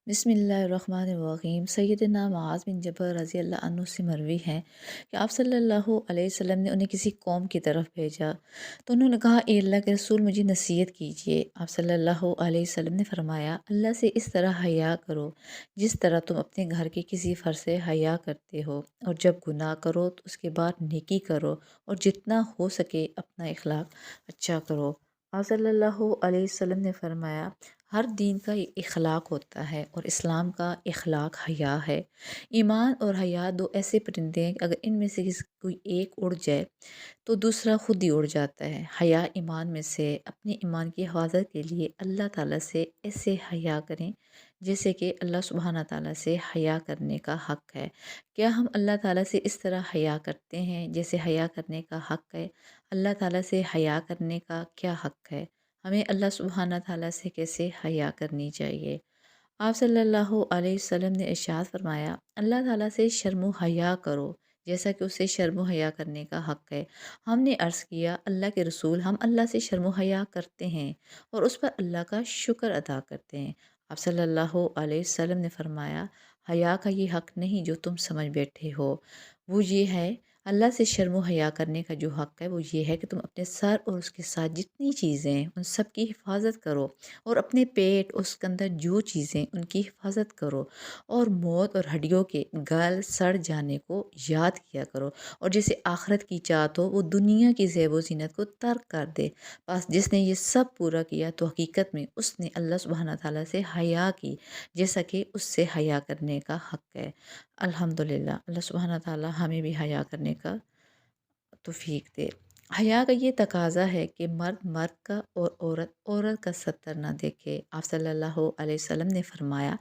بسم اللہ الرحمن الرحیم۔ سیدنا معاذ بن جبل رضی اللہ عنہ سے مروی ہے کہ آپ صلی اللہ علیہ وسلم نے انہیں کسی قوم کی طرف بھیجا تو انہوں نے کہا، اے اللہ کے رسول مجھے نصیحت کیجیے۔ آپ صلی اللہ علیہ وسلم نے فرمایا، اللہ سے اس طرح حیا کرو جس طرح تم اپنے گھر کے کسی فرد سے حیا کرتے ہو، اور جب گناہ کرو تو اس کے بعد نیکی کرو، اور جتنا ہو سکے اپنا اخلاق اچھا کرو۔ آپ صلی اللہ علیہ وسلم نے فرمایا، ہر دین کا اخلاق ہوتا ہے اور اسلام کا اخلاق حیا ہے۔ ایمان اور حیا دو ایسے پرندے ہیں کہ اگر ان میں سے کوئی ایک اڑ جائے تو دوسرا خود ہی اڑ جاتا ہے۔ حیا ایمان میں سے اپنے ایمان کی حفاظت کے لیے اللہ تعالیٰ سے ایسے حیا کریں جیسے کہ اللہ سبحانہ تعالیٰ سے حیا کرنے کا حق ہے۔ کیا ہم اللہ تعالیٰ سے اس طرح حیا کرتے ہیں جیسے حیا کرنے کا حق ہے؟ اللہ تعالیٰ سے حیا کرنے کا کیا حق ہے؟ ہمیں اللہ سبحانہ تعالیٰ سے کیسے حیا کرنی چاہیے؟ آپ صلی اللہ علیہ وسلم نے ارشاد فرمایا، اللہ تعالیٰ سے شرم و حیا کرو جیسا کہ اسے شرم و حیا کرنے کا حق ہے۔ ہم نے عرض کیا، اللہ کے رسول، ہم اللہ سے شرم و حیا کرتے ہیں اور اس پر اللہ کا شکر ادا کرتے ہیں۔ آپ صلی اللہ علیہ وسلم نے فرمایا، حیا کا یہ حق نہیں جو تم سمجھ بیٹھے ہو، وہ یہ ہے، اللہ سے شرم و حیا کرنے کا جو حق ہے وہ یہ ہے کہ تم اپنے سر اور اس کے ساتھ جتنی چیزیں ہیں ان سب کی حفاظت کرو، اور اپنے پیٹ، اس کے اندر جو چیزیں ان کی حفاظت کرو، اور موت اور ہڈیوں کے گل سڑ جانے کو یاد کیا کرو، اور جسے آخرت کی چاہت ہو وہ دنیا کی زیب و زینت کو ترک کر دے۔ بس جس نے یہ سب پورا کیا تو حقیقت میں اس نے اللہ سبحانہ تعالیٰ سے حیا کی جیسا کہ اس سے حیا کرنے کا حق ہے۔ الحمدللہ، اللہ سبحانہ تعالیٰ ہمیں بھی حیا کرنے کا توفیق دے۔ حیا کا یہ تقاضا ہے کہ مرد مرد کا اور عورت عورت کا ستر نہ دیکھے۔ آپ صلی اللہ علیہ وسلم نے فرمایا،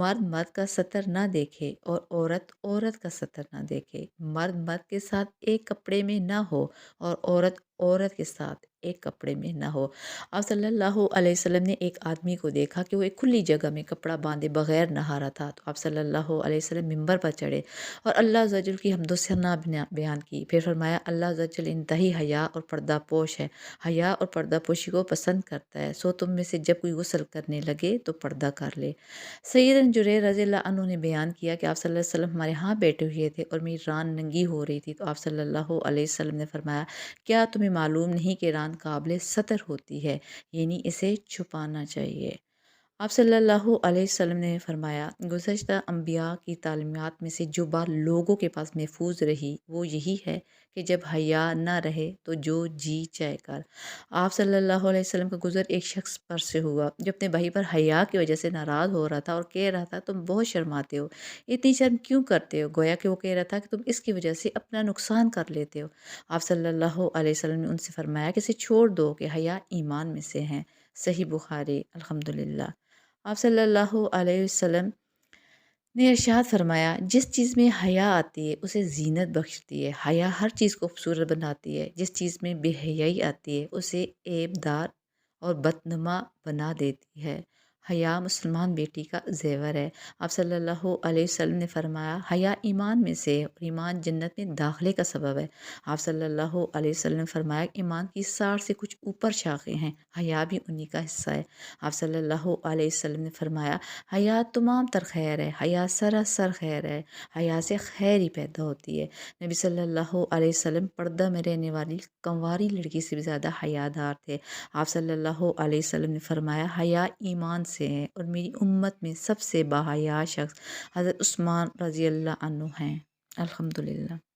مرد مرد کا ستر نہ دیکھے اور عورت عورت کا ستر نہ دیکھے۔ مرد مرد کے ساتھ ایک کپڑے میں نہ ہو اور عورت عورت کے ساتھ ایک کپڑے میں نہ ہو۔ آپ صلی اللہ علیہ وسلم نے ایک آدمی کو دیکھا کہ وہ ایک کھلی جگہ میں کپڑا باندھے بغیر نہا رہا تھا، تو آپ صلی اللہ علیہ وسلم ممبر پر چڑھے اور اللہ عز و جل کی حمد و ثنا بیان کی۔ پھر فرمایا، اللہ عز و جل انتہائی حیا اور پردہ پوش ہے، حیا اور پردہ پوشی کو پسند کرتا ہے، سو تم میں سے جب کوئی غسل کرنے لگے تو پردہ کر لے۔ سیدنا جریر رضی اللہ عنہ نے بیان کیا کہ آپ صلی اللہ علیہ وسلم ہمارے ہاں بیٹھے ہوئے تھے اور میری ران ننگی ہو رہی تھی، تو آپ صلی اللہ علیہ وسلم نے فرمایا، کیا تمہیں معلوم نہیں کہ ران قابل ستر ہوتی ہے، یعنی اسے چھپانا چاہیے۔ آپ صلی اللہ علیہ وسلم نے فرمایا، گزشتہ انبیاء کی تعلیمات میں سے جو بات لوگوں کے پاس محفوظ رہی وہ یہی ہے کہ جب حیا نہ رہے تو جو جی چاہے کر۔ آپ صلی اللہ علیہ وسلم کا گزر ایک شخص پر سے ہوا جو اپنے بھائی پر حیا کی وجہ سے ناراض ہو رہا تھا اور کہہ رہا تھا، تم بہت شرماتے ہو، اتنی شرم کیوں کرتے ہو؟ گویا کہ وہ کہہ رہا تھا کہ تم اس کی وجہ سے اپنا نقصان کر لیتے ہو۔ آپ صلی اللہ علیہ وسلم نے ان سے فرمایا کہ اسے چھوڑ دو کہ حیا ایمان میں سے ہیں۔ صحیح بخاری۔ الحمدللہ۔ آپ صلی اللہ علیہ وسلم نے ارشاد فرمایا، جس چیز میں حیا آتی ہے اسے زینت بخشتی ہے۔ حیا ہر چیز کو خوبصورت بناتی ہے، جس چیز میں بے حیائی آتی ہے اسے عیب دار اور بدنما بنا دیتی ہے۔ حیا مسلمان بیٹی کا زیور ہے۔ آپ صلی اللہ علیہ وسلم نے فرمایا، حیا ایمان میں سے ہے اور ایمان جنت میں داخلے کا سبب ہے۔ آپ صلی اللہ علیہ وسلم نے فرمایا، ایمان کی 60 سے کچھ اوپر شاخیں ہیں، حیا بھی انہی کا حصہ ہے۔ آپ صلی اللہ علیہ وسلم نے فرمایا، حیا تمام تر خیر ہے، حیا سراسر خیر ہے، حیا سے خیر ہی پیدا ہوتی ہے۔ نبی صلی اللہ علیہ وسلم پردہ میں رہنے والی کنواری لڑکی سے بھی زیادہ حیا دار تھے۔ آپ صلی اللہ علیہ وسلم نے فرمایا، حیا ایمان سے ہے اور میری امت میں سب سے باحیا شخص حضرت عثمان رضی اللہ عنہ ہیں۔ الحمدللہ۔